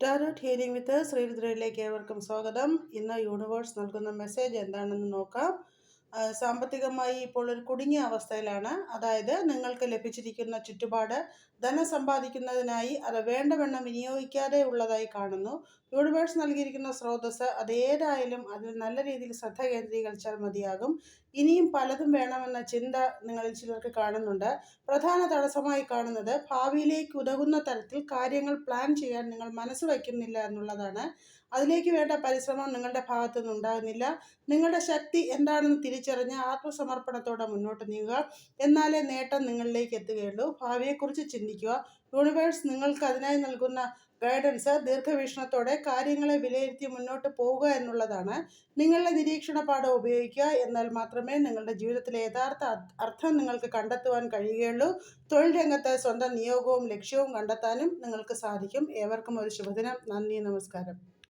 Tarot healing വിത്ത് ശ്രീരുദ്രയിലേക്ക് ഏവർക്കും സ്വാഗതം. ഇന്ന് യൂണിവേഴ്സ് നൽകുന്ന മെസ്സേജ് എന്താണെന്ന് നോക്കാം. സാമ്പത്തികമായി ഇപ്പോൾ ഒരു കുടുങ്ങിയ അവസ്ഥയിലാണ്. അതായത് നിങ്ങൾക്ക് ലഭിച്ചിരിക്കുന്ന ചുറ്റുപാട് ധനം സമ്പാദിക്കുന്നതിനായി അത് വേണ്ടവണ്ണം വിനിയോഗിക്കാതെ ഉള്ളതായി കാണുന്നു. യൂണിവേഴ്സ് നൽകിയിരിക്കുന്ന സ്രോതസ്സ് അതേതായാലും അതിൽ നല്ല രീതിയിൽ ശ്രദ്ധ കേന്ദ്രീകരിച്ചാൽ മതിയാകും. ഇനിയും പലതും വേണമെന്ന ചിന്ത നിങ്ങളിൽ ചിലർക്ക് കാണുന്നുണ്ട്. പ്രധാന തടസ്സമായി കാണുന്നത് ഭാവിയിലേക്ക് ഉതകുന്ന തരത്തിൽ കാര്യങ്ങൾ പ്ലാൻ ചെയ്യാൻ നിങ്ങൾ മനസ്സ് വയ്ക്കുന്നില്ല എന്നുള്ളതാണ്. അതിലേക്ക് വേണ്ട പരിശ്രമം നിങ്ങളുടെ ഭാഗത്തു നിന്നുണ്ടാകുന്നില്ല. നിങ്ങളുടെ ശക്തി എന്താണെന്ന് തിരിച്ചറിഞ്ഞ് ആത്മസമർപ്പണത്തോടെ മുന്നോട്ട് നീങ്ങുക. എന്നാലേ നേട്ടം നിങ്ങളിലേക്ക് എത്തുകയുള്ളൂ. ഭാവിയെക്കുറിച്ച് ചിന്തിക്കുക. യൂണിവേഴ്സ് നിങ്ങൾക്ക് അതിനായി നൽകുന്ന ഗൈഡൻസ് ദീർഘവീക്ഷണത്തോടെ കാര്യങ്ങളെ വിലയിരുത്തി മുന്നോട്ട് പോവുക എന്നുള്ളതാണ്. നിങ്ങളുടെ നിരീക്ഷണപാഠം ഉപയോഗിക്കുക. എന്നാൽ മാത്രമേ നിങ്ങളുടെ ജീവിതത്തിലെ യഥാർത്ഥ അർത്ഥം നിങ്ങൾക്ക് കണ്ടെത്തുവാൻ കഴിയുകയുള്ളൂ. തൊഴിൽ രംഗത്ത് സ്വന്തം നിയോഗവും ലക്ഷ്യവും കണ്ടെത്താനും നിങ്ങൾക്ക് സാധിക്കും. ഏവർക്കും ഒരു ശുഭദിനം. നന്ദി, നമസ്കാരം.